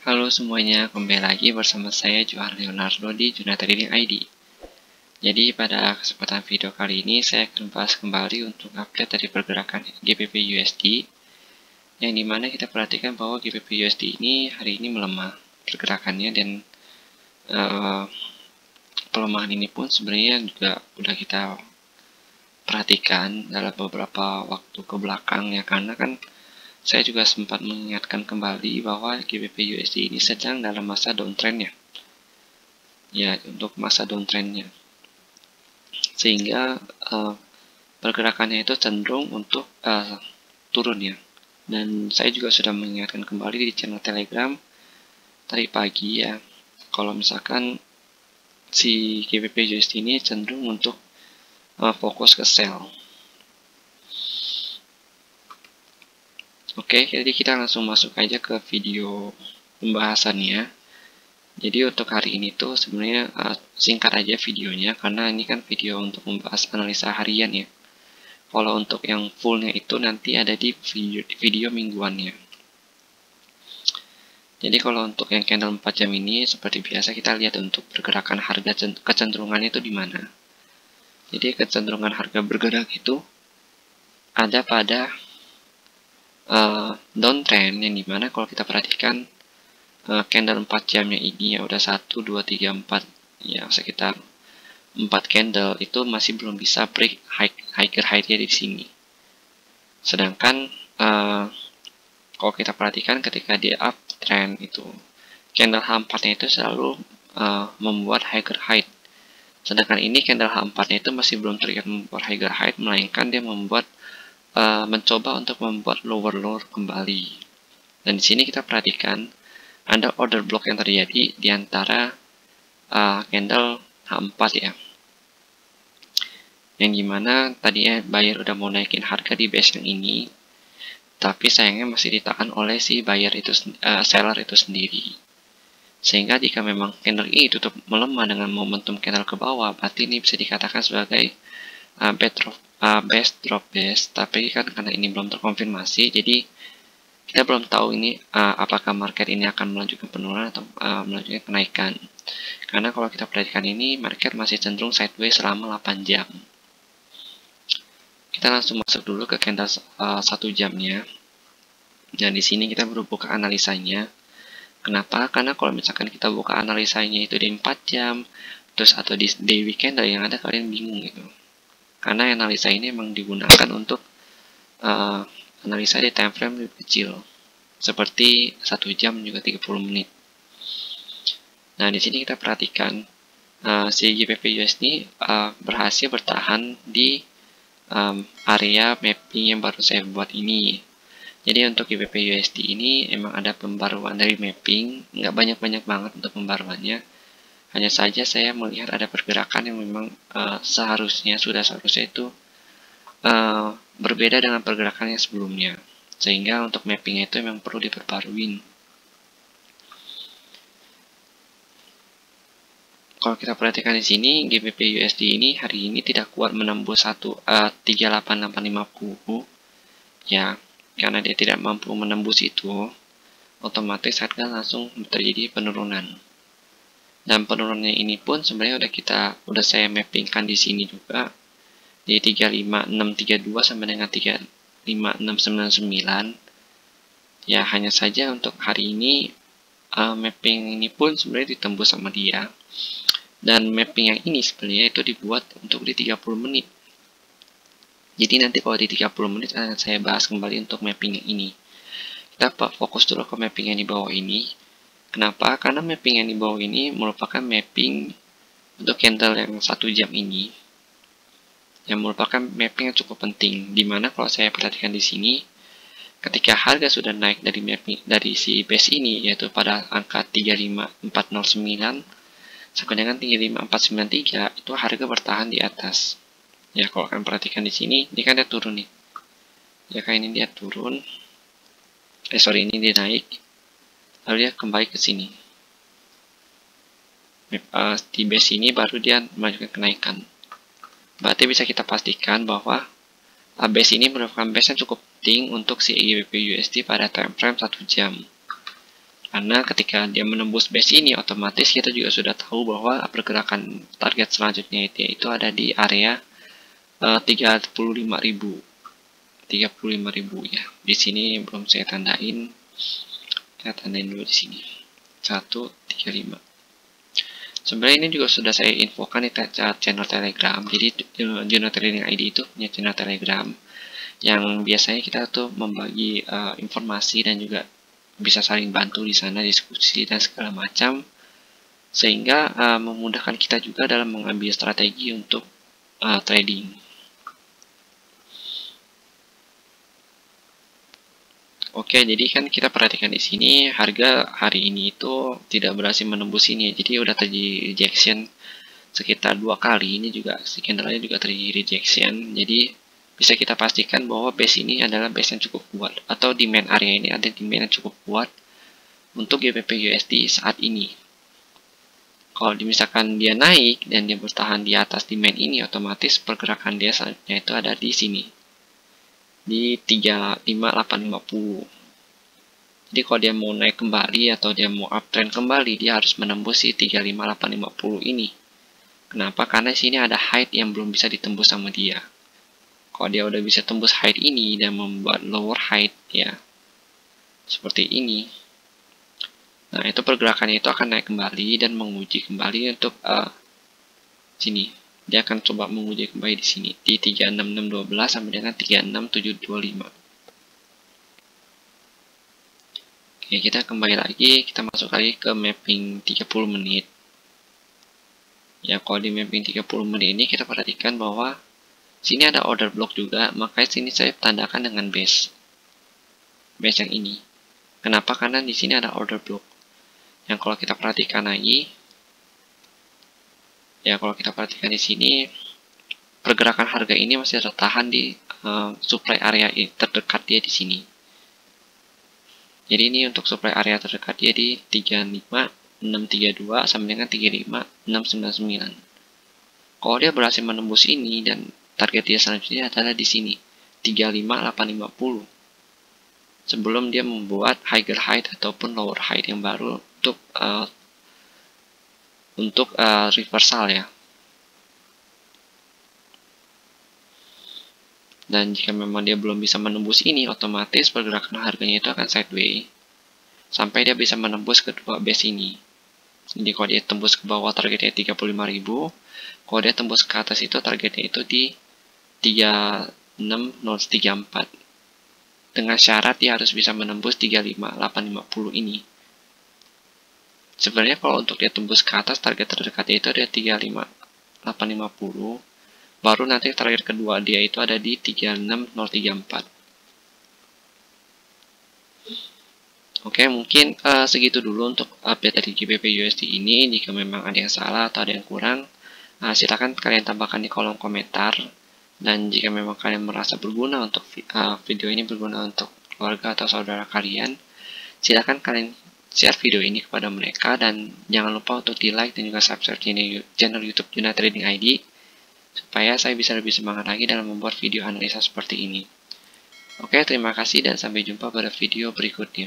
Halo semuanya, kembali lagi bersama saya Johar Leonardo di Juna Trading ID. Jadi pada kesempatan video kali ini saya akan bahas kembali untuk update dari pergerakan GBP USD, yang dimana kita perhatikan bahwa GBP USD ini hari ini melemah pergerakannya, dan pelemahan ini pun sebenarnya juga udah kita perhatikan dalam beberapa waktu ke belakang ya, karena kan saya juga sempat mengingatkan kembali bahwa GBP USD ini sedang dalam masa downtrendnya. Ya, untuk masa downtrendnya. Sehingga pergerakannya itu cenderung untuk turun ya. Dan saya juga sudah mengingatkan kembali di channel Telegram tadi pagi ya, kalau misalkan si GBP USD ini cenderung untuk fokus ke sell. Oke, jadi kita langsung masuk aja ke video pembahasannya. Jadi untuk hari ini tuh sebenarnya singkat aja videonya, karena ini kan video untuk membahas analisa harian ya. Kalau untuk yang fullnya itu nanti ada di video mingguannya. Jadi kalau untuk yang candle 4 jam ini, seperti biasa kita lihat untuk pergerakan harga kecenderungannya itu di mana. Jadi kecenderungan harga bergerak itu ada pada downtrend, yang dimana kalau kita perhatikan candle 4 jamnya ini ya udah 1, 2, 3, 4 ya, sekitar 4 candle itu masih belum bisa break higher high-nya di sini. Sedangkan kalau kita perhatikan ketika dia uptrend itu candle H4-nya itu selalu membuat higher high. Sedangkan ini candle H4-nya itu masih belum terlihat membuat higher high, melainkan dia membuat mencoba untuk membuat lower low kembali. Dan di sini kita perhatikan ada order block yang terjadi di antara candle H4 ya, yang dimana tadinya buyer udah mau naikin harga di base yang ini, tapi sayangnya masih ditahan oleh si buyer itu seller itu sendiri. Sehingga jika memang candle ini tutup melemah dengan momentum candle ke bawah, berarti ini bisa dikatakan sebagai best drop base. Tapi kan karena ini belum terkonfirmasi, jadi kita belum tahu ini apakah market ini akan melanjutkan penurunan atau melanjutkan kenaikan. Karena kalau kita perhatikan ini, market masih cenderung sideways selama 8 jam. Kita langsung masuk dulu ke candle 1 jamnya. Dan di sini kita baru buka analisanya. Kenapa? Karena kalau misalkan kita buka analisanya itu di 4 jam, terus atau di daily candle, yang ada kalian bingung gitu. Karena analisa ini memang digunakan untuk analisa di time frame lebih kecil, seperti 1 jam juga 30 menit. Nah, di sini kita perhatikan si GBP USD berhasil bertahan di area mapping yang baru saya buat ini. Jadi untuk GBP USD ini emang ada pembaruan dari mapping, nggak banyak-banyak banget untuk pembaruannya. Hanya saja saya melihat ada pergerakan yang memang seharusnya itu berbeda dengan pergerakan yang sebelumnya, sehingga untuk mappingnya itu memang perlu diperbarui. Kalau kita perhatikan di sini, GBP USD ini hari ini tidak kuat menembus 38850 ya, karena dia tidak mampu menembus itu, otomatis harga langsung terjadi penurunan. Dan penurunannya ini pun sebenarnya udah saya mappingkan di sini juga di 35632 sampai dengan 35699. Ya, hanya saja untuk hari ini mapping ini pun sebenarnya ditembus sama dia. Dan mapping yang ini sebenarnya itu dibuat untuk di 30 menit. Jadi nanti kalau di 30 menit akan saya bahas kembali untuk mapping yang ini. Kita fokus dulu ke mapping yang di bawah ini. Kenapa? Karena mapping yang di bawah ini merupakan mapping untuk candle yang 1 jam ini, yang merupakan mapping yang cukup penting. Dimana kalau saya perhatikan di sini, ketika harga sudah naik dari mapping dari si base ini, yaitu pada angka 35409 sampai dengan 35493, itu harga bertahan di atas. Ya, kalau kalian perhatikan di sini, ini kan dia turun nih. Ya, kayak ini dia turun. Ini dia naik. Lalu dia kembali ke sini. Di base ini baru dia melanjutkan kenaikan. Berarti bisa kita pastikan bahwa base ini merupakan base yang cukup penting untuk si GBP USD pada time frame 1 jam. Karena ketika dia menembus base ini, otomatis kita juga sudah tahu bahwa pergerakan target selanjutnya itu ada di area 35.000 ya. Di sini belum saya tandain. Kita tandain dulu di sini. 135. Sebenarnya ini juga sudah saya infokan di channel Telegram. Jadi Juno Trading ID itu punya channel Telegram yang biasanya kita tuh membagi informasi dan juga bisa saling bantu di sana, diskusi dan segala macam, sehingga memudahkan kita juga dalam mengambil strategi untuk trading. Oke, jadi kan kita perhatikan di sini harga hari ini itu tidak berhasil menembus ini, jadi udah terjadi rejection sekitar 2 kali. Ini juga si candlenya juga terjadi rejection, jadi bisa kita pastikan bahwa base ini adalah base yang cukup kuat, atau demand area ini ada demand yang cukup kuat untuk GBP USD saat ini. Kalau misalkan dia naik dan dia bertahan di atas demand ini, otomatis pergerakan dia selanjutnya itu ada di sini, di 35850. Jadi kalau dia mau naik kembali atau dia mau uptrend kembali, dia harus menembus si 35850 ini. Kenapa? Karena sini ada height yang belum bisa ditembus sama dia. Kalau dia udah bisa tembus height ini dan membuat lower height, ya seperti ini, nah itu pergerakannya itu akan naik kembali dan menguji kembali untuk sini. Dia akan coba menguji kembali di sini di 36612 sampai dengan 36725. Oke, kita kembali lagi, kita masuk lagi ke mapping 30 menit. Ya, kalau di mapping 30 menit ini kita perhatikan bahwa sini ada order block juga, makanya sini saya tandakan dengan base yang ini. Kenapa? Karena di sini ada order block. Yang kalau kita perhatikan lagi, ya kalau kita perhatikan di sini, pergerakan harga ini masih tertahan di supply area terdekat dia di sini. Jadi ini untuk supply area terdekat dia di 35632 sampai dengan 35699. Kalau dia berhasil menembus ini dan target dia selanjutnya adalah di sini 35850. Sebelum dia membuat higher height ataupun lower height yang baru untuk reversal ya. Dan jika memang dia belum bisa menembus ini, otomatis pergerakan harganya itu akan sideways sampai dia bisa menembus kedua base ini. Jadi kalau dia tembus ke bawah targetnya 35.000, kalau dia tembus ke atas itu targetnya itu di 36034. Dengan syarat dia harus bisa menembus 35850 ini. Sebenarnya kalau untuk dia tembus ke atas, target terdekatnya itu ada 35850. Baru nanti target kedua dia itu ada di 36034. Oke, mungkin segitu dulu untuk update dari GBP USD ini. Jika memang ada yang salah atau ada yang kurang, silakan kalian tambahkan di kolom komentar. Dan jika memang kalian merasa berguna untuk video ini berguna untuk keluarga atau saudara kalian, silakan kalian share video ini kepada mereka, dan jangan lupa untuk di like dan juga subscribe channel YouTube Juno Trading ID supaya saya bisa lebih semangat lagi dalam membuat video analisa seperti ini. Oke, terima kasih dan sampai jumpa pada video berikutnya.